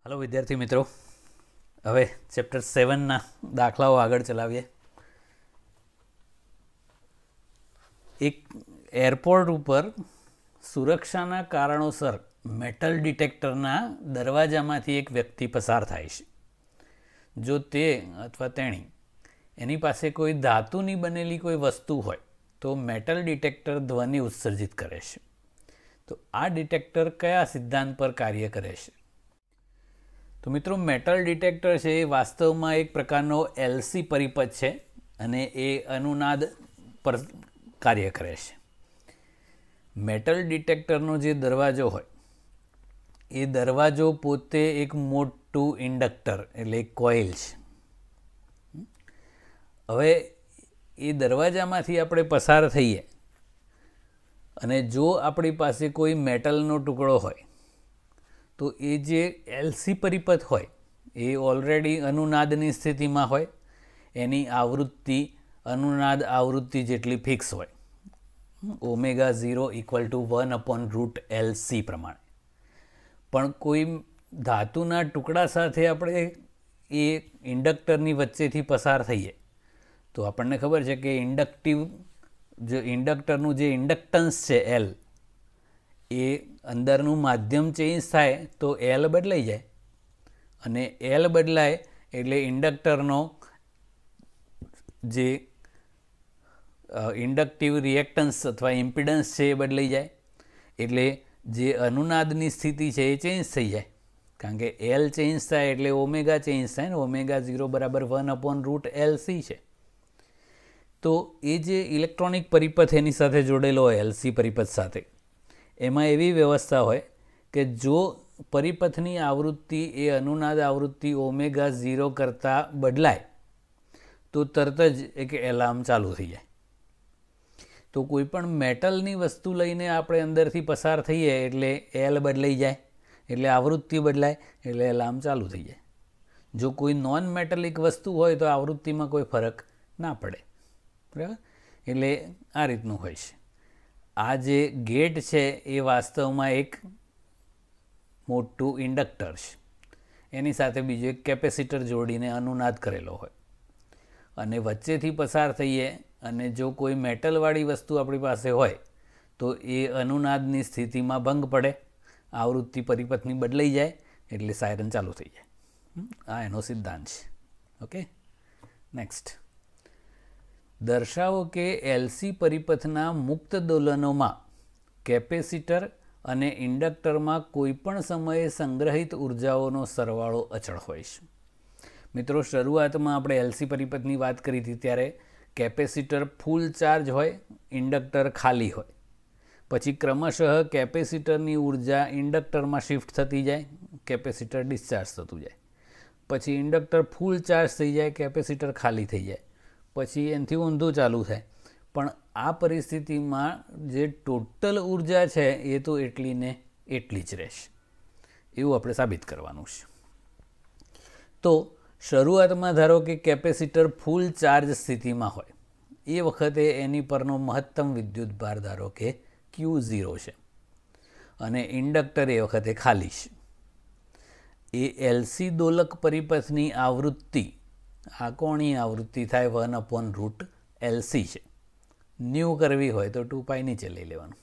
Hello विद्यार्थी मित्रों, हवे चैप्टर 7 ना दाखलाओ आगळ चलावीए। एक एरपोर्ट पर सुरक्षाना कारणोसर मेटल डिटेक्टरना दरवाजामांथी एक व्यक्ति पसार थाय छे। जो ते अथवा तेणी एनी पासे कोई धातुनी बनेली कोई वस्तु होय तो मेटल डिटेक्टर ध्वनि उत्सर्जित करे छे। तो आ डिटेक्टर कया सिद्धांत पर कार्य करे छे? तो मित्रों, मेटल डिटेक्टर है वास्तव में एक प्रकारनो एलसी परिपथ है अने ए अनुनाद पर कार्य करे छे। मेटल डिटेक्टरनो जे दरवाजो होय ए दरवाजो पोते एक मोटू इंडक्टर एटले कोइल छे। हवे ए दरवाजामांथी आपणे पसार थईए अने जो आपणी पासे कोई मेटलनो टुकड़ो होय तो ये जे एलसी परिपथ होय ए ऑलरेडी अनुनादनी स्थिति में होय, एनी आवृत्ति अनुनाद आवृत्ति जेटली फिक्स होय, ओमेगा 0 = 1/√LC प्रमाणे। पण कोई धातुना टुकड़ा साथे आपणे ए इंडक्टरनी वच्चेथी पसार थईए तो आपणने खबर छे के इंडक्टिव जो इंडक्टरनु जे इंडक्टन्स छे एल ए अंदरનું माध्यम चेन्ज थाय तो एल बदलाई जाए अने एल बदलाय एटले इंडक्टरनो जे इंडक्टिव रिएक्टन्स अथवा इम्पिडन्स छे ए बदलाई जाए एटले जे अनुनादनी स्थिति छे ए चेन्ज थई जाए। कारण के एल चेन्ज थाय एटले ओमेगा चेन्ज थाय ने ओमेगा 0 = 1/√LC छे। तो ए जे इलेक्ट्रॉनिक परिपथ एनी साथे जोड़ेलो एलसी परिपथ साथे एमां एवी व्यवस्था होय कि जो परिपथनी आवृत्ति ए अनुनाद आवृत्ति ओमेगा 0 करता बदलाय तो तरत ज एक एलार्म चालू थई जाए। तो कोईपण मेटलनी वस्तु लईने आपणे अंदरथी पसार थईए एटले एल बदलाई जाए एटले आवृत्ति बदलाय एटले एलार्म चालू थई जाए। जो कोई नॉन मेटलिक वस्तु होय तो आवृत्तिमां कोई फरक ना पड़े, बराबर। एटले आ रीतनुं होय छे। आ जे गेट है ये वास्तव में एक मोटू इंडक्टर है, एनी साथे बीजो एक केपेसिटर जोड़ीने अनुनाद करेलो होय अने वच्चेथी पसार थईए अने जो कोई मेटलवाड़ी वस्तु अपनी पासे होय तो ये अनुनादनी स्थिति में भंग पड़े, आवृत्ति परिपथनी बदलाई जाए एटले सायरन चालू थई जाए। आ एनो सिद्धांत छे। ओके, नेक्स्ट दर्शावो के एलसी परिपथना मुक्त दोलनों में केपेसिटर अने इंडक्टर में कोईपण समये संग्रहित ऊर्जाओनो सरवाळो अचल होय छे। मित्रों, शुरुआत में आपणे एलसी परिपथनी बात करी थी त्यारे केपेसिटर फूल चार्ज होय, इंडक्टर खाली होय। पछी क्रमशः केपेसिटरनी ऊर्जा इंडक्टर में शिफ्ट थती जाए, केपेसिटर डिस्चार्ज थतुं जाए। पछी इंडक्टर फूल चार्ज थई जाए, केपेसिटर खाली थई जाए। पछी एनथी ऊंधुं चालू थाय। पण आ परिस्थिति में जे टोटल ऊर्जा है ये तो एटली ने एटली ज रहेशे एवुं आपणे साबित करवानुं छे। तो शरूआत में धारो कि केपेसिटर फूल चार्ज स्थिति में होय ए वखते एनी परनो महत्तम विद्युत भार धारो कि Q0 है अने इंडक्टर ए वखते खाली छे। ए एलसी दोलक परिपथनी आवृत्ति आ कोणी आवृत्ति थाय 1/√LC है। न्यू करवी होय तो 2π नीचे लई लेवानुं।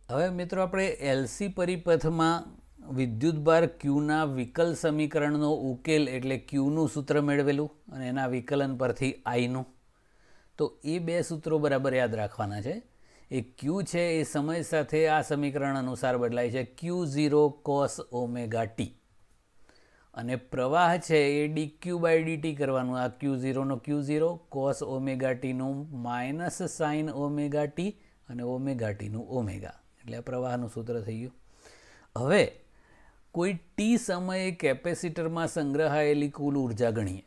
हवे मित्रों, आपणे एलसी परिपथ में विद्युत भार क्यूना विकल समीकरणनो उकेल एटले क्यूनु सूत्र मेळवेलुं अने एना विकलन परथी आईनु। तो ए बे सूत्रों बराबर याद राखवाना छे। ए क्यू है ए समय साथे आ समीकरण अनुसार बदलाय छे Q0 cos ωt अने प्रवाह है ए dq/dt करवानुं। आ Q0 नो Q0 cos ωt नो -sin ωt अने ωt नो ओमेगा एटले प्रवाहनुं सूत्र थई गयुं। हवे कोई टी समये केपेसिटर में संग्रहायेली कुल ऊर्जा गणीए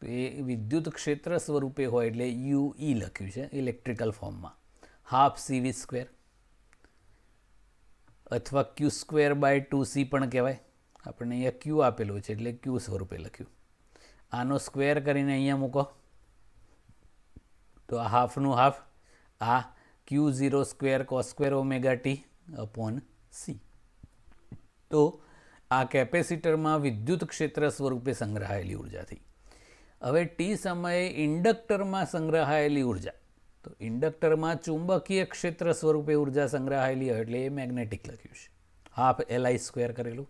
तो ये विद्युत क्षेत्र स्वरूपे होय एटले UE लख्युं छे इलेक्ट्रिकल फॉर्म में, हाफ CV² अथवा Q²/2C पण कहेवाय। आपणे अहींया Q आपेलुं छे एटले Q स्वरूपे लख्युं। आनो स्क्वेर करीने अहींया मूको तो आ हाफनुं हाफ, आ Q0² cos² ωt अपॉन सी। तो आ केपेसिटर में विद्युत क्षेत्र स्वरूपे संग्रहायेली ऊर्जा थी। हवे टी समये इंडक्टर में संग्रहायेली ऊर्जा, तो इंडक्टर में चुंबकीय क्षेत्र स्वरूपे ऊर्जा संग्रहायेली एटले मैग्नेटिक लख्युं छे, हाफ LI स्क्वेर करेलू।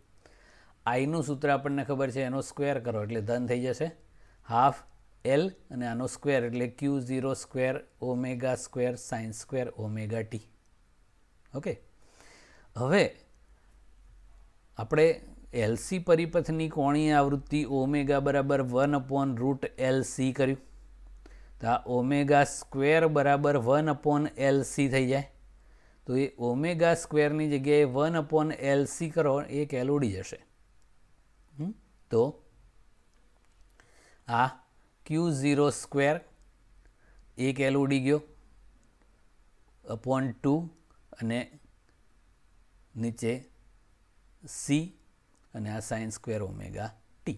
आईनु सूत्र आपने खबर है, एनो स्क्वेर करो एटले धन थई जशे हाफ L अने आनो स्क्वेर एटले Q0 square omega square sign square omega t. Okay, हवे आपणे LC परिपथनी कोणीय आवृत्ति ओमेगा बराबर 1/√LC कर्यु, तो आ ओमेगा स्क्वेर बराबर 1/LC थई जाए। तो ये ओमेगा स्क्वेरनी जग्याए 1/LC करो, एक L उड़ी जशे। तो आ Q0 स्क्वेर एक L उड़ी गयो अपॉन 2 अने नीचे C अने आ sine square omega t.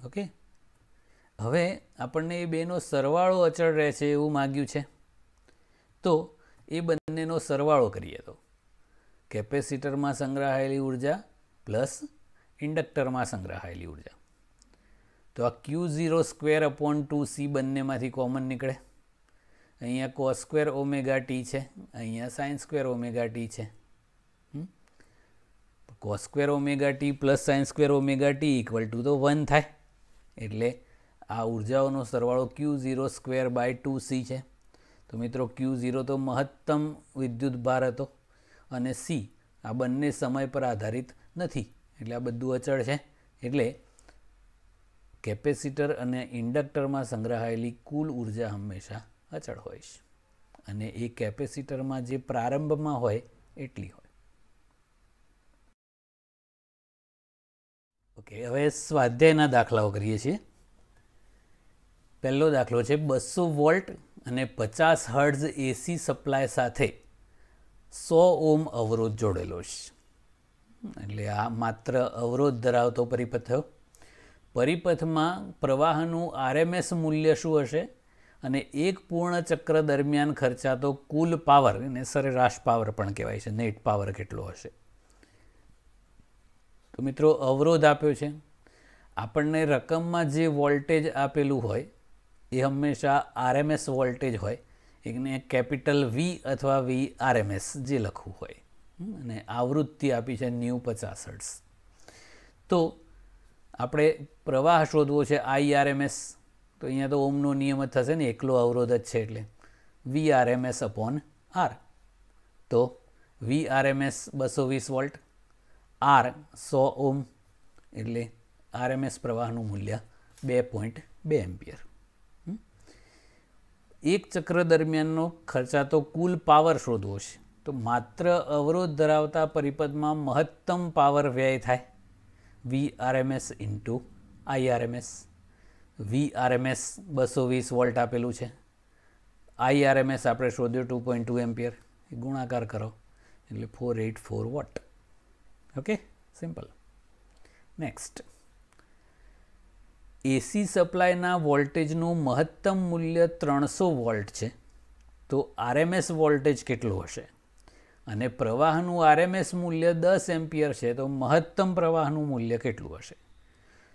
Okay, हवे आपणे ए बेनो सरवाळो अचळ रहे छे एवुं माग्युं छे, तो ए बंनेनो सरवाळो करीए तो केपेसिटर में संग्रहायेली ऊर्जा प्लस इंडक्टर में संग्रहायेली ऊर्जा। तो आ Q0 स्क्वेर अपॉन 2C बंने मांथी कॉमन निकळे। अहींया cos स्क्वेर ओमेगा टी छे, अहींया साइन स्क्वेर ओमेगा टी छे। cos square omega t plus sine square omega t equal to तो 1 थाय, एटले आ ऊर्जाओनो सरवाळो Q0 स्क्वेर बाय 2C छे। तो मित्रों Q0 तो महत्तम विद्युत भार हतो अने C आ बंने समय पर आधारित नहीं, एटले आ बधुं अचळ छे। एटले केपेसिटर अने इंडक्टर में संग्रहायेली कुल ऊर्जा हमेशा अचळ होय छे अने ए केपेसिटर में जे प्रारंभ में होय एटली होय। ओके, हवे स्वाध्यायना दाखलाओ करीए छीए। पहलो दाखलो छे 200 वोल्ट अने 50 हर्ट्ज एसी सप्लाय साथे 100 ओम अवरोध जोड़ेलो छे। एटले आ मात्र अवरोध धरावतो परिपथ थयो। परिपथ में प्रवाहनु RMS मूल्य शुं हशे अने एक पूर्ण चक्र दरमियान खर्चातो कुल पावर ने सरेराश पावर पण कहेवाय छे, नेट पावर केटलो हशे। तो मित्रों अवरोध आप्यो छे, आपणने रकम में जे वोल्टेज आपेलू होय ए हमेशा RMS वोल्टेज होय, एकने कैपिटल V अथवा V RMS जे लखવું होय अने आवृत्ति आपी छे 50 हर्ट्ज। तो આપણે પ્રવાહ શોધવો છે IRMS, તો અહીંયા તો ઓમનો નિયમ જ થશે ને, એકલો અવરોધ જ છે એટલે VRMS अपॉन R। તો VRMS 220 વોલ્ટ, R 100 ઓમ એટલે RMS પ્રવાહનું મૂલ્ય 2.2 એમ્પિયર। એક ચક્ર દરમિયાનનો ખર્ચાતો કુલ પાવર શોધવો છે, તો માત્ર અવરોધ ધરાવતા પરિપથમાં મહત્તમ પાવર વ્યય થાય VRMS into IRMS। VRMS 220 volt आपेलू है, IRMS आपणे शोध्यो 2.2 एम्पियर, गुणाकार करो एटले 484 watt. Okay, simple. Next, AC सप्लायना वोल्टेजनु महत्तम मूल्य 300 वोल्ट है, तो RMS वोल्टेज केटलो हशे अने प्रवाहनु RMS मूल्य 10 एम्पियर है, तो महत्तम प्रवाहनु मूल्य केटलुं हशे।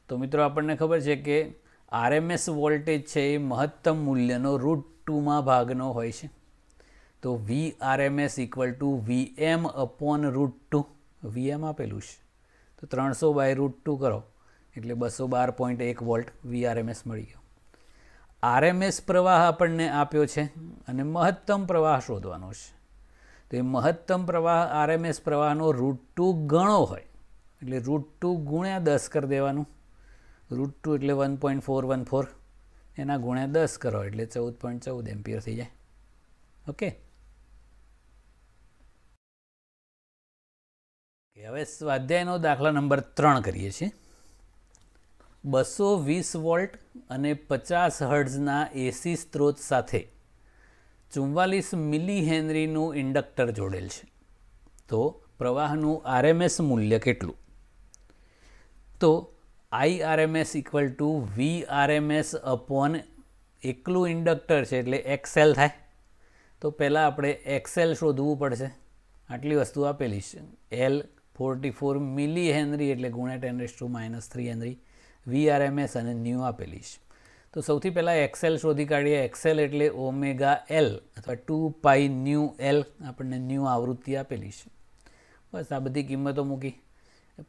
तो मित्रों आपने खबर है कि RMS वोल्टेज है महत्तम मूल्यनो √2 में भागनो होय छे। तो VRMS equal to VM upon √2, VM आपेलू छे तो 300 बाय √2 करो एटले 212.1 वोल्ट VRMS मळी गयो। RMS प्रवाह आपणे आप्यो छे अने महत्तम प्रवाह शोधवानो छे, तो महत्तम प्रवाह RMS प्रवाहनो √2 गणो होय एटले √2 गुण्या 10 कर देवानुं। √2 एटले 1.414, एना गुण्या 10 करो एटले 14.14 एम्पियर थई जाय। ओके, हवे स्वाध्यायनो दाखला नंबर 3 करीए छीए। 220 वोल्ट अने 50 हर्ट्जना एसी स्त्रोत साथे 44 मिली हेनरीनु इंडक्टर जोड़ेल है, तो प्रवाहनु RMS मूल्य केटलू? तो IRMS equal to VRMS upon एकलू इंडक्टर है एटले XL थाय। तो पहला आपणे XL शोधवू पड़शे, આટલી વસ્તુ આપેલી છે. એલ 44 મિલી હેનરી એટલે ગુણ્યા 10⁻³ હેનરી, VRMS અને ન્યૂ આપેલી છે. તો સૌથી પહેલાં એક્સેલ શોધી કાઢીએ. એક્સેલ એટલે ઓમેગા એલ અથવા 2π ન્યૂ એલ, આપણને ન્યૂ આવૃત્તિ આપેલી છે. બસ આ બધી કિંમતો મૂકી.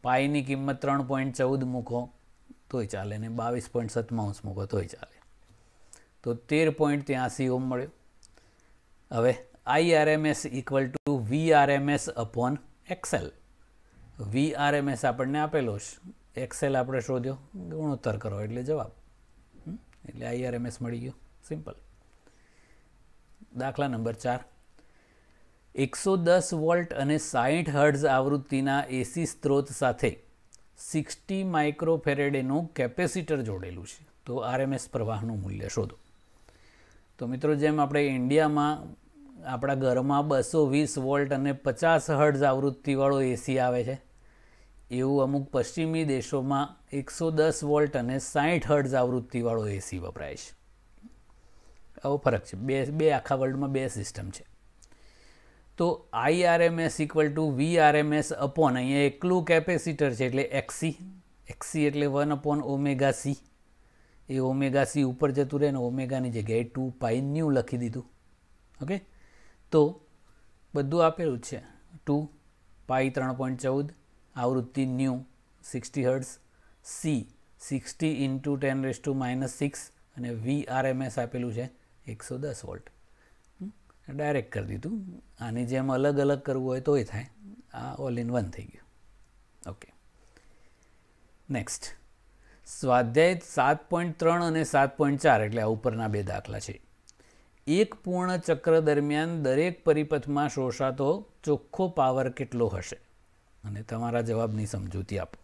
પાઈની કિંમત 3.14 મૂકો તોય ચાલે ને 22.97 મૂકો તોય ચાલે. તો 13.83 ઓમ મળ્યો. હવે IRMS equal to VRMS upon X L. VRMS આપણને આપેલો છે, એક્સેલ આપણે શોધ્યો, ગુણોત્તર કરો એટલે જવાબ, એટલે IRMS મળી ગયો. સિમ્પલ. દાખલા નંબર 4. 110 વોલ્ટ અને 60 હર્ટ્ઝ આવૃત્તિના એસી સ્ત્રોત સાથે 60 માઇક્રોફેરેડેનું કેપેસિટર જોડેલું છે. તો RMS પ્રવાહનું મૂલ્ય શોધો. તો મિત્રો, જેમ આપણે ઇન્ડિયામાં આપણા ઘરમાં 220 વોલ્ટ અને 50 હર્ટ્ઝ આવૃત્તિવાળો એસી આવે છે, એવું અમુક પશ્ચિમી દેશોમાં 110 વોલ્ટ અને 60 હર્ટ્ઝ આવૃત્તિવાળો એસી વપરાય છે. આવો ફરક છે. બે આખા વર્લ્ડમાં બે સિસ્ટમ છે. તો IRMS equal to VRMS upon, અહીંયા એકલું કેપેસિટર છે એટલે XC એટલે 1/ωc. એ ωc ઉપર જતું રહે ને ઓમેગાની જગ્યાએ 2π ન્યૂ લખી દીધું. ઓકે, તો બધું આપેલું જ છે. 2π 3.14, આવૃત્તિ ન્યૂ 60 હર્ટ્ઝ, C 60 × 10⁻⁶ અને VRMS આપેલું છે 110 વોલ્ટ. ડાયરેક્ટ કરી દીધું. આની જેમ અલગ અલગ કરવું હોય તોય થાય. આ ઓલ ઇન વન થઈ ગયું. Okay, next. સ્વાધ્યાય 7.3 અને 7.4 એટલે આ ઉપરના બે દાખલા છે. એક પૂર્ણ ચક્ર દરમિયાન દરેક પરિપથમાં શોષાતો ચોખ્ખો પાવર કેટલો હશે? અને તમારા જવાબની સમજૂતી આપો.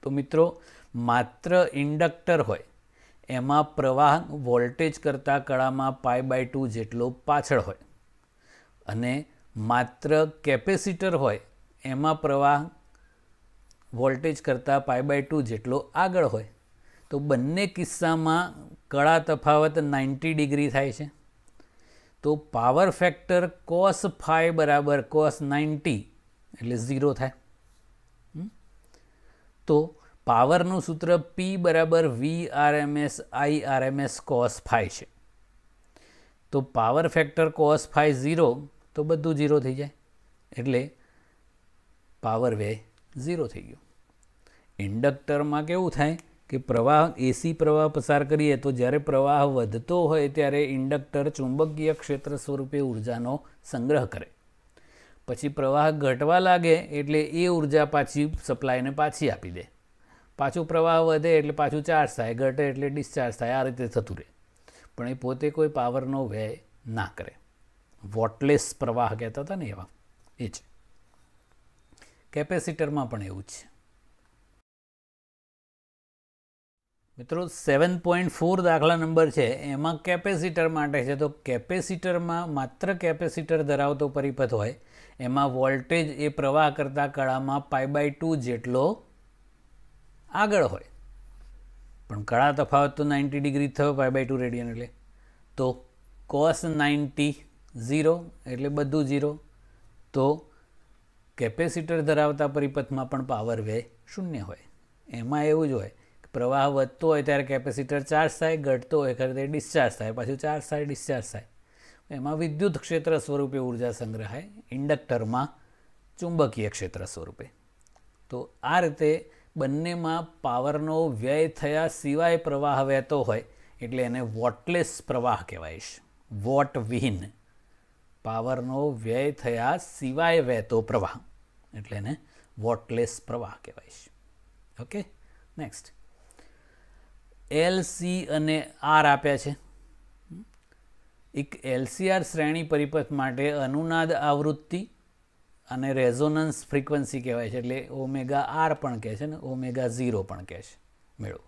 તો મિત્રો, માત્ર ઇન્ડક્ટર હોય એમાં પ્રવાહ વોલ્ટેજ કરતાં કળામાં π/2 જેટલો પાછળ હોય, અને માત્ર કેપેસિટર હોય એમાં પ્રવાહ વોલ્ટેજ કરતાં π/2 જેટલો આગળ હોય. તો બંને કિસ્સામાં કળા તફાવત 90 ડિગ્રી થાય છે. તો પાવર ફેક્ટર cos phi બરાબર cos 90 એટલે 0 થાય. તો પાવરનું સૂત્ર P બરાબર VRMS IRMS cos phi છે. તો પાવર ફેક્ટર cos phi 0, તો બધું 0 થઈ જાય, એટલે પાવર વ્યય 0 થઈ ગયો. ઇન્ડક્ટરમાં કેવું થાય કે પ્રવાહ, એસી પ્રવાહ પસાર કરીએ તો જ્યારે પ્રવાહ વધતો હોય ત્યારે ઇન્ડક્ટર ચુંબકીય ક્ષેત્ર સ્વરૂપે ઉર્જાનો સંગ્રહ કરે. પછી પ્રવાહ ઘટવા લાગે એટલે એ ઉર્જા પાછી સપ્લાયને પાછી આપી દે. પાછું પ્રવાહ વધે એટલે પાછું ચાર્જ થાય, ઘટે એટલે ડિસ્ચાર્જ થાય. આ રીતે થતું રહે. પણ એ પોતે કોઈ પાવરનો વ્યય ના કરે. વોટલેસ પ્રવાહ કહેતા હતા ને, એવા એ છે. કેપેસિટરમાં પણ એવું જ છે. મિત્રો, 7.4 દાખલા નંબર છે, એમાં કેપેસિટર માટે છે. તો કેપેસિટરમાં માત્ર કેપેસિટર ધરાવતો પરિપથ હોય એમાં વોલ્ટેજ એ પ્રવાહ કરતાં કળામાં π/2 જેટલો આગળ હોય. પણ કળા તફાવત તો 90 ડિગ્રી થયો π/2 રેડિયન એટલે. તો cos 90 0 એટલે બધું 0. તો કેપેસિટર ધરાવતા પરિપથમાં પણ પાવર વ્યય 0 હોય. એમાં એવું જ હોય, પ્રવાહ વધતો હોય ત્યારે કેપેસિટર ચાર્જ થાય, ઘટતો હોય ત્યારે ડિસ્ચાર્જ થાય, પાછું ચાર્જ થાય, ડિસ્ચાર્જ થાય. એમાં વિદ્યુત ક્ષેત્ર સ્વરૂપે ઉર્જા સંગ્રહાય, ઇન્ડક્ટરમાં ચુંબકીય ક્ષેત્ર સ્વરૂપે. તો આ રીતે બંનેમાં પાવરનો વ્યય થયા સિવાય પ્રવાહ વહેતો હોય એટલે એને વોટલેસ પ્રવાહ કહેવાય છે. વોટ વિહીન, પાવરનો વ્યય થયા સિવાય વહેતો પ્રવાહ એટલે એને વોટલેસ પ્રવાહ કહેવાય છે. Okay, next. L, C અને R આપ્યા છે. એક LCR શ્રેણી પરિપથ માટે અનુનાદ આવૃત્તિ અને રેઝોનન્સ ફ્રીક્વન્સી કહેવાય છે, એટલે ωr પણ કહે છે ને ω0 પણ કહે છે. મેળવો.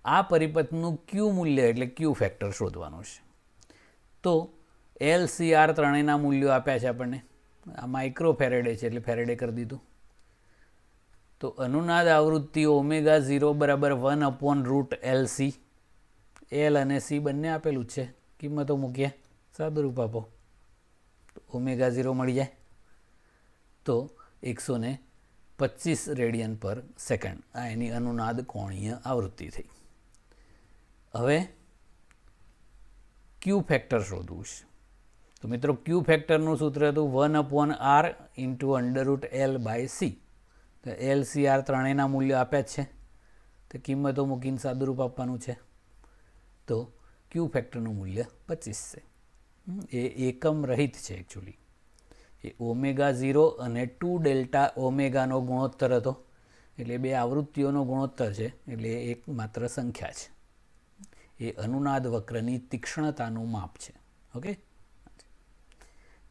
આ પરિપથનું Q મૂલ્ય એટલે Q ફેક્ટર શોધવાનું છે. તો L, C, R ત્રણેયના મૂલ્યો આપ્યા છે આપણને. આ માઇક્રોફેરેડે છે એટલે ફેરેડે કરી દીધું. તો અનુનાદ આવૃત્તિ ω0 બરાબર 1/√LC. L અને C બંને આપેલું જ છે. કિંમતો મૂકીએ, સાદુરૂપ આપો. તો ઓમેગા 0 મળી જાય તો 125 રેડિયન પર સેકન્ડ આ એની અનુનાદ કોણીય આવૃત્તિ થઈ. હવે ક્યુ ફેક્ટર શોધવું છે. તો મિત્રો ક્યુ ફેક્ટરનું સૂત્ર હતું 1/r √L/c. તો LCR ત્રણેયના મૂલ્ય આપ્યા જ છે, તો કિંમતો મૂકીને સાદુરૂપ આપવાનું છે. તો ક્યુ ફેક્ટરનું મૂલ્ય 25 છે. એ એકમ રહિત છે એકચ્યુઅલી. એ ઓમેગા 0 અને 2 ડેલ્ટા ઓમેગાનો ગુણોત્તર હતો, એટલે બે આવૃત્તિઓનો ગુણોત્તર છે, એટલે એક માત્ર સંખ્યા છે. એ અનુનાદ વક્રની તીક્ષ્ણતાનું માપ છે. Okay,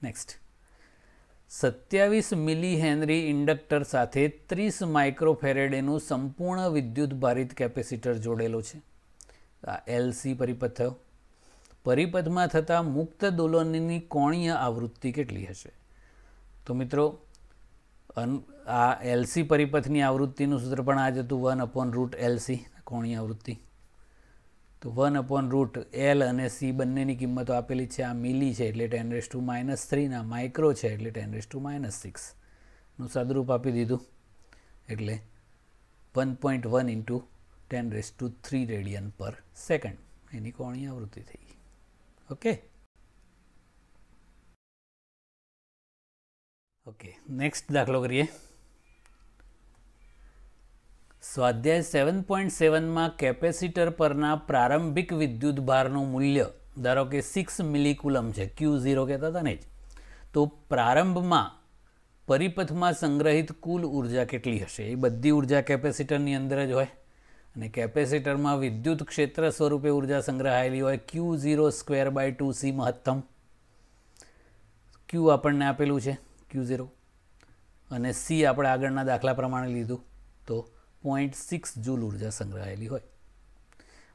next 27 milli henry inductor સાથે 30 માઇક્રોફેરેડેનું સંપૂર્ણ વિદ્યુત ભારિત કેપેસિટર જોડેલો છે. આ એલસી પરિપથ થયો. પરિપથમાં થતા મુક્ત દોલનની કોણીય આવૃત્તિ કેટલી હશે? તો મિત્રો આ એલસી પરિપથની આવૃત્તિનું સૂત્ર પણ આ જ હતું 1/√LC કોણીય આવૃત્તિ. તો 1/√L અને C બંનેની કિંમતો આપેલી છે. આ મિલી છે એટલે 10⁻³ ના માઇક્રો છે એટલે 10⁻6 નું સાદુરૂપ આપી દીધું, એટલે 1.1 × 10⁻³ રેડિયન પર સેકન્ડ એની કોણીય આવૃત્તિ થઈ. ઓકે ઓકે નેક્સ્ટ દાખલો કરીએ. સ્વાધ્યાય 7.7માં કેપેસિટર પરના પ્રારંભિક વિદ્યુત ભારનું મૂલ્ય ધારો કે 6 મિલીકુલમ છે, Q0 કહેતા હતા ને જ. તો પ્રારંભમાં પરિપથમાં સંગ્રહિત કુલ ઉર્જા કેટલી હશે? એ બધી ઉર્જા કેપેસિટરની અંદર જ હોય, અને કેપેસિટરમાં વિદ્યુત ક્ષેત્ર સ્વરૂપે ઉર્જા સંગ્રહાયેલી હોય Q0²/2C મહત્તમ. Q આપણને આપેલું છે Q0 અને C આપણે આગળના દાખલા પ્રમાણે લીધું, તો 0.6 જૂલ ઉર્જા સંગ્રહાયેલી હોય.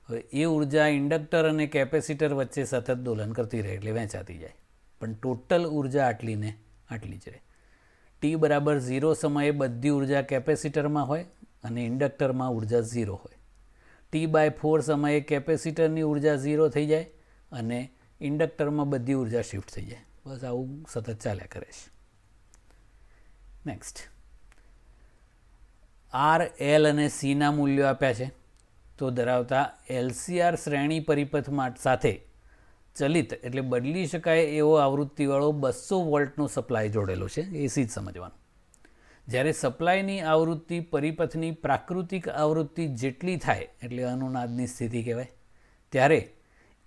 હવે એ ઉર્જા ઇન્ડક્ટર અને કેપેસિટર વચ્ચે સતત દોલન કરતી રહે એટલે વહેંચાતી જાય, પણ ટોટલ ઉર્જા આટલી ને આટલી જ રહે. t=0 સમયે બધી ઉર્જા કેપેસિટરમાં હોય અને ઇન્ડક્ટરમાં ઉર્જા 0 હોય. t/4 સમયે કેપેસિટરની ઉર્જા 0 થઈ જાય અને ઇન્ડક્ટરમાં બધી ઉર્જા શિફ્ટ થઈ જાય. બસ આવું સતત ચાલ્યા કરે છે. નેક્સ્ટ R, L અને C ના મૂલ્યો આપ્યા છે. તો ધરાવતા LCR શ્રેણી પરિપથ સાથે ચલિત એટલે બદલી શકાય એવો આવૃત્તિવાળો 200 વોલ્ટનો સપ્લાય જોડેલો છે. એસી જ સમજવાનું. જ્યારે સપ્લાયની આવૃત્તિ પરિપથની પ્રાકૃતિક આવૃત્તિ જેટલી થાય એટલે અનુનાદની સ્થિતિ કહેવાય, ત્યારે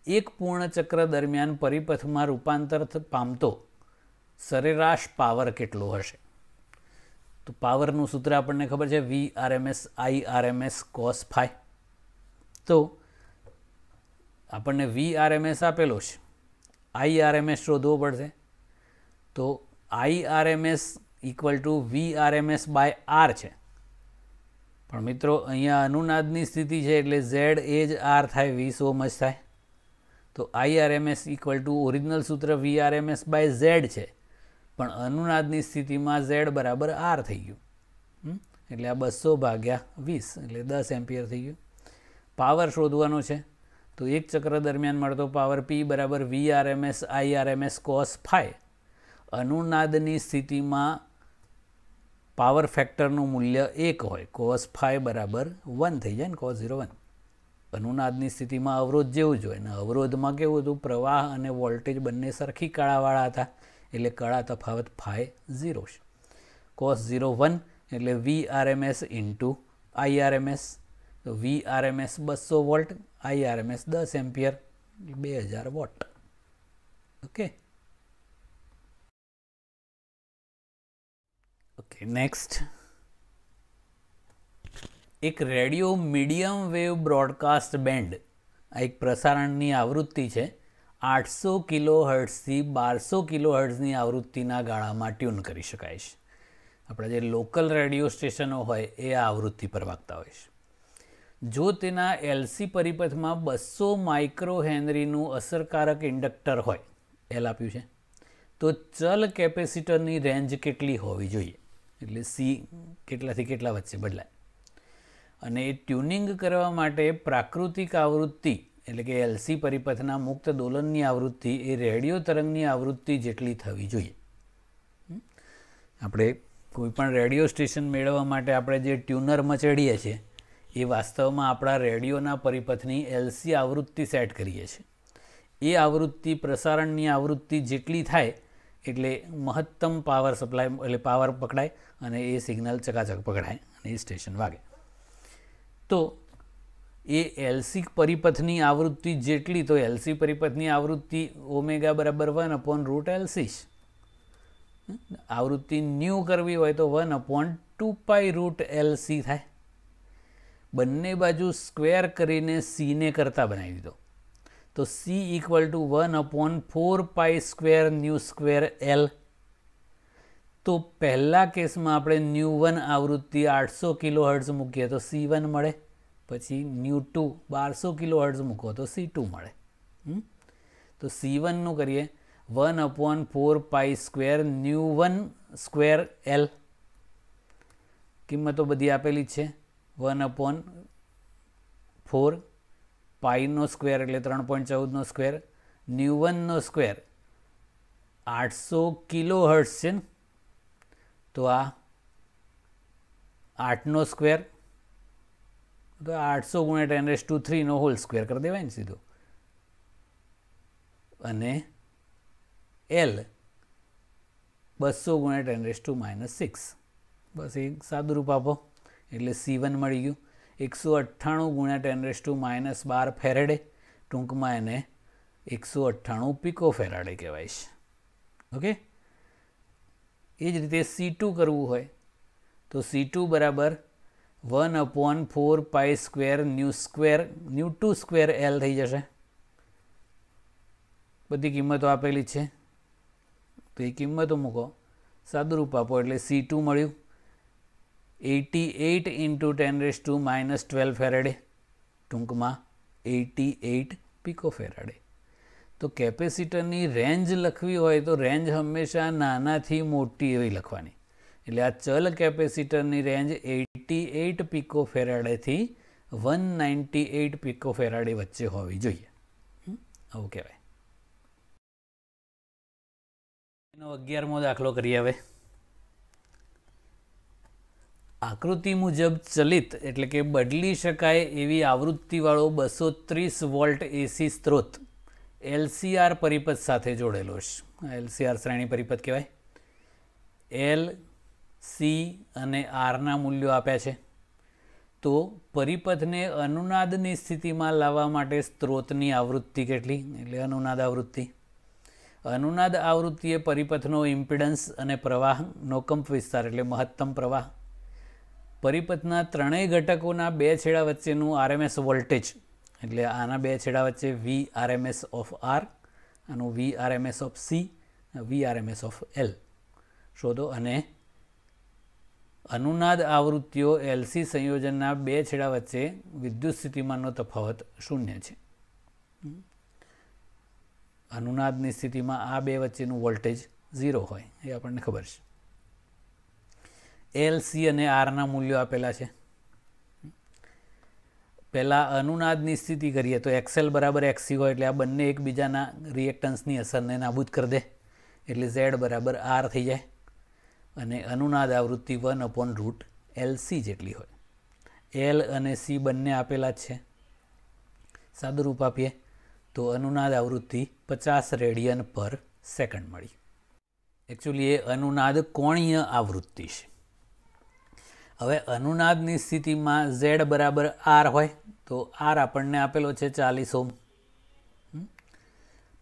એક પૂર્ણ ચક્ર દરમિયાન પરિપથમાં રૂપાંતર પામતો સરેરાશ પાવર કેટલો હશે? તો પાવરનું સૂત્ર આપણને ખબર છે Vrms I/RMS cos phi. તો આપણને Vrms આપેલો છે, I/RMS શોધવો પડશે. તો I/RMS = Vrms/R છે, પણ મિત્રો અહીંયા અનુનાદની સ્થિતિ છે એટલે Z એ જ R થાય, 20 ઓહ્મ જ થાય. તો I/RMS = ઓરિજિનલ સૂત્ર Vrms/Z છે, પણ અનુનાદની સ્થિતિમાં Z = R થઈ ગયું, એટલે આ 200/20 એટલે 10 એમ્પિયર થઈ ગયું. પાવર શોધવાનો છે, તો એક ચક્ર દરમિયાન મળતો power P = Vrms I/RMS cos phi. અનુનાદની સ્થિતિમાં પાવર ફેક્ટરનું મૂલ્ય 1 હોય, cos phi = 1 થઈ જાય ને, cos 0 1. અનુનાદની સ્થિતિમાં અવરોધ જેવું જ હોય, ને અવરોધમાં કેવું હતું, પ્રવાહ અને વોલ્ટેજ બંને સરખી કળાવાળા હતા, એટલે કળા તફાવત phi 0 છે. cos 0 1 એટલે Vrms × I/RMS. તો Vrms 200 volt, I/RMS 10 ampere, 2000 watt. Okay okay next એક radio medium wave broadcast band, આ એક પ્રસારણની આવૃત્તિ છે 800 કિલોહર્ટ્ઝથી 1200 કિલોહર્ટ્ઝની આવૃત્તિના ગાળામાં ટ્યુન કરી શકાય છે. આપણા જે લોકલ રેડિયો સ્ટેશનો હોય એ આ આવૃત્તિ પર વાગતા હોય છે. જો તેના એલસી પરિપથમાં 200 માઇક્રો હેનરીનું અસરકારક ઇન્ડક્ટર હોય, એલ આપ્યું છે, તો ચલ કેપેસિટરની રેન્જ કેટલી હોવી જોઈએ? એટલે સી કેટલાથી કેટલા વચ્ચે બદલાય. અને એ ટ્યુનિંગ કરવા માટે પ્રાકૃતિક આવૃત્તિ એટલે કે એલસી પરિપથના મુક્ત દોલનની આવૃત્તિ એ રેડિયો તરંગની આવૃત્તિ જેટલી થવી જોઈએ. આપણે કોઈપણ રેડિયો સ્ટેશન મેળવવા માટે આપણે જે ટ્યુનર મચડીએ છીએ એ વાસ્તવમાં આપણા રેડિયોના પરિપથની એલસી આવૃત્તિ સેટ કરીએ છીએ. એ આવૃત્તિ પ્રસારણની આવૃત્તિ જેટલી થાય એટલે મહત્તમ પાવર સપ્લાય એટલે પાવર પકડાય અને એ સિગ્નલ ચકાચક પકડાય અને એ સ્ટેશન વાગે. તો એ એલસી પરિપથની આવૃત્તિ જેટલી, તો એલસી પરિપથની આવૃત્તિ ઓમેગા બરાબર 1/√LC. આવૃત્તિ ન્યૂ કરવી હોય તો 1/2π√LC થાય. બંને બાજુ સ્ક્વેર કરીને સીને કરતા બનાવી દીધો તો C = 1/4π²ν²L. તો પહેલા કેસમાં આપણે ન્યૂ1 આવૃત્તિ 800 કિલોહર્ટ્ઝ મૂકીએ તો C1 મળે, પછી ન્યૂ2 1200 કિલોહર્ટ્ઝ મૂકો તો C2 મળે. તો C1નું કરીએ 1/4π²ν1²L. કિંમતો બધી આપેલી છે. 1/4 પાઈનો સ્ક્વેર એટલે 3.14નો સ્ક્વેર, ન્યૂ1નો સ્ક્વેર 800 કિલોહર્ટ્ઝ છે ને, તો આ 8નો સ્ક્વેર તો 800 × 10⁻³ નો હોલ સ્ક્વેર કરી દેવાય ને સીધો. અને L 200 × 10⁻⁶. બસ એક સાદું રૂપ આપો એટલે C1 મળી ગયું. 198 × 10⁻12 ફેરેડે, ટૂંકમાં એને 198 પિકોફેરાડે કહેવાય છે. ઓકે. એ જ રીતે C2 કરવું હોય તો C2 બરાબર 1/4π²ν2L થઈ જશે. બધી કિંમતો આપેલી છે તો એ કિંમતો મૂકો, સાદું રૂપ આપો એટલે C2 મળ્યું 88 × 10⁻12 ફેરેડે, ટૂંકમાં 88 પિકોફેરાડે. તો કેપેસિટરની રેન્જ લખવી હોય તો રેન્જ હંમેશા નાનાથી મોટી એવી લખવાની. એટલે આ ચલ કેપેસિટરની રેન્જ 88 પિકોફેરાડેથી 198 પિકોફેરાડે વચ્ચે હોવી જોઈએ. આવું કહેવાય. એનો 11મો દાખલો કરીએ. હવે આકૃતિ મુજબ ચલિત એટલે કે બદલી શકાય એવી આવૃત્તિવાળો 230 વોલ્ટ એસી સ્ત્રોત LCR પરિપથ સાથે જોડેલો છે. LCR શ્રેણી પરિપથ કહેવાય. L, C અને Rના મૂલ્યો આપ્યા છે. તો પરિપથને અનુનાદની સ્થિતિમાં લાવવા માટે સ્ત્રોતની આવૃત્તિ કેટલી એટલે અનુનાદ આવૃત્તિ. અનુનાદ આવૃત્તિ એ પરિપથનો ઇમ્પિડન્સ અને પ્રવાહનો કંપ વિસ્તાર એટલે મહત્તમ પ્રવાહ. પરિપથના ત્રણેય ઘટકોના બે છેડા વચ્ચેનું RMS વોલ્ટેજ એટલે આના બે છેડા વચ્ચે VRMS of R, આનું VRMS of C, VRMS of L શોધો. અને અનુનાદ આવૃત્તિઓ LC સંયોજનના બે છેડા વચ્ચે વિદ્યુત સ્થિતિમાનનો તફાવત 0 છે. અનુનાદની સ્થિતિમાં આ બે વચ્ચેનું વોલ્ટેજ 0 હોય એ આપણને ખબર છે. L, C અને Rના મૂલ્યો આપેલા છે. પહેલાં અનુનાદની સ્થિતિ કરીએ તો XL બરાબર XC હોય એટલે આ બંને એકબીજાના રિએક્ટન્સની અસરને નાબૂદ કરી દે એટલે Z બરાબર R થઈ જાય. અને અનુનાદ આવૃત્તિ 1/√LC જેટલી હોય. L અને C બંને આપેલા જ છે. સાદું રૂપ આપીએ તો અનુનાદ આવૃત્તિ 50 રેડિયન/સેકન્ડ મળી. એકચ્યુઅલી એ અનુનાદ કોણીય આવૃત્તિ છે. હવે અનુનાદની સ્થિતિમાં Z બરાબર R હોય તો R આપણને આપેલો છે 40 ઓહ્મ.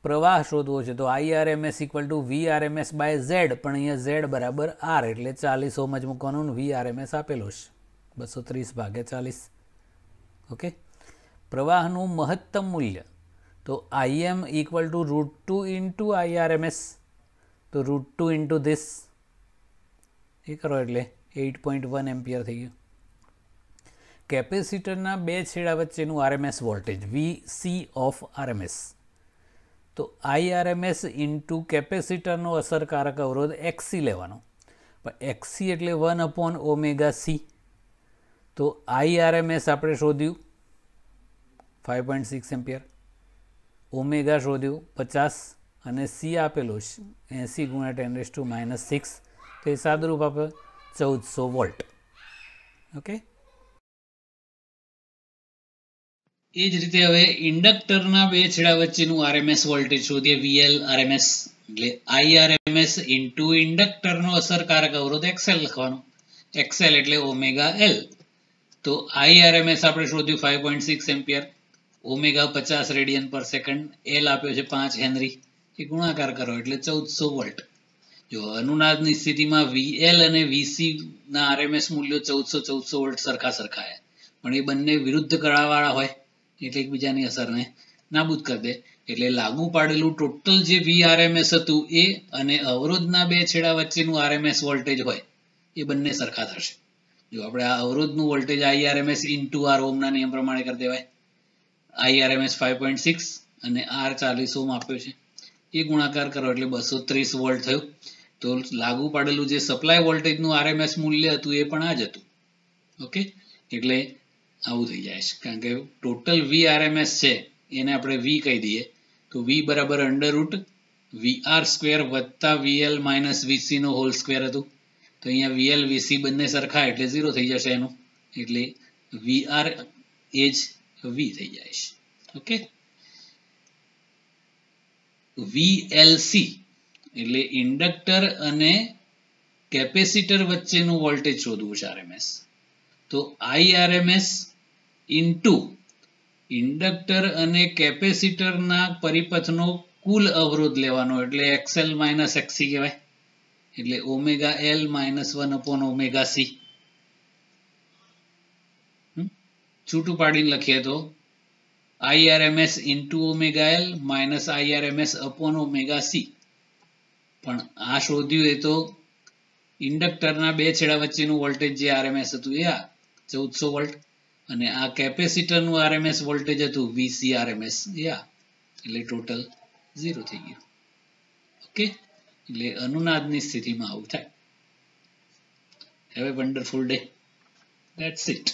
પ્રવાહ શોધવો છે તો IRMS = VRMS/Z, પણ અહીંયા Z બરાબર R એટલે 40 ઓહ્મ જ મૂકવાનું. VRMS આપેલો છે 230/40. ઓકે. પ્રવાહનું મહત્તમ મૂલ્ય તો IM = √2 × IRMS, તો √2 × this એ કરો એટલે 8.1 એમ્પિયર થઈ ગયું. કેપેસિટરના બે છેડા વચ્ચેનું RMS voltage VC of RMS, તો IRMS × કેપેસિટરનો અસરકારક અવરોધ XC લેવાનો. પણ XC એટલે 1/ωc. તો IRMS આપણે શોધ્યું 5.6 એમ્પિયર. ઓમેગા શોધ્યું 50 અને સી આપેલો 80 ગુણ્યા 10⁻⁶, તો એ સાદુરૂપ આપે 1400 વોલ્ટ. ઓકે. એ જ રીતે હવે ઇન્ડક્ટરના બે છેડા વચ્ચેનું આરએમએસ વોલ્ટેજ શોધીએ, વીએલ આરએમએસ. એટલે આઈઆરએમએસ ઇન્ટુ ઇન્ડક્ટરનો અસરકારક અવરોધ એક્સએલ લખવાનો. એક્સએલ એટલે ઓમેગા એલ. તો આઈઆરએમએસ આપણે શોધ્યું 5.6 એમ્પિયર, ઓમેગા 50 રેડિયન પર સેકન્ડ, એલ આપ્યો છે 5 હેનરી. એ ગુણાકાર કરો એટલે 1400 વોલ્ટ. જો અનુનાદની સ્થિતિમાં વીએલ અને વીસી ના આરએમએસ મૂલ્યો 1400 વોલ્ટ સરખા પણ એ બંને વિરુદ્ધ કળાવાળા હોય એટલે એકબીજાની અસરને નાબૂદ કરી દે. એટલે લાગુ પાડેલું ટોટલ જે વીઆરએમએસ હતું એ અને અવરોધના બે છેડા વચ્ચેનું આરએમએસ વોલ્ટેજ હોય એ બંને સરખા થશે. જો આપણે આ અવરોધનું વોલ્ટેજ આઈઆરએમએસ ઇન્ટુ આર ઓમના નિયમ પ્રમાણે કરી દેવાય. આઈઆરએમએસ 5.6 અને આર 40 ઓમ આપ્યો છે, એ ગુણાકાર કરો એટલે 230 વોલ્ટ થયું. તો લાગુ પાડેલું જે સપ્લાય વોલ્ટેજનું આરએમએસ મૂલ્ય હતું એ પણ આ જ હતું. ઓકે, એટલે આવું થઈ જાય છે, કારણ કે ટોટલ વી આરએમએસ છે એને આપણે વી કહી દઈએ, તો વી બરાબર √ વીઆર સ્ક્વેર વત્તા વીએલ માઇનસ વીસી નો હોલ સ્ક્વેર હતું. તો અહીંયા વીએલ વીસી બંને સરખા એટલે 0 થઈ જશે એનું, એટલે વીઆર એ જ વી થઈ જાય છે. ઓકે, વીએલસી એટલે ઇન્ડક્ટર અને કેપેસિટર વચ્ચેનું વોલ્ટેજ શોધવું છે આરએમએસ. તો આઈઆરએમએસ ઇન્ટુ ઇન્ડક્ટર અને કેપેસિટરના પરિપથનો કુલ અવરોધ લેવાનો એટલે એક્સએલ માઇનસ એક્સી કહેવાય. એટલે ઓમેગા એલ માઇનસ 1/ωc. છૂટું પાડીને લખીએ તો IRMS into omega L minus IRMS upon omega C. પણ આ શોધ્યું એ તો ઇન્ડક્ટરના બે છેડા વચ્ચેનું વોલ્ટેજ જે આરએમએસ હતું એ આ 1400 વોલ્ટ, અને આ કેપેસિટરનું આરએમએસ વોલ્ટેજ હતું વીસી આરએમએસ એ આ, એટલે ટોટલ 0 થઈ ગયું. ઓકે, એટલે અનુનાદની સ્થિતિમાં આવું થાય. Have a wonderful day. That's it.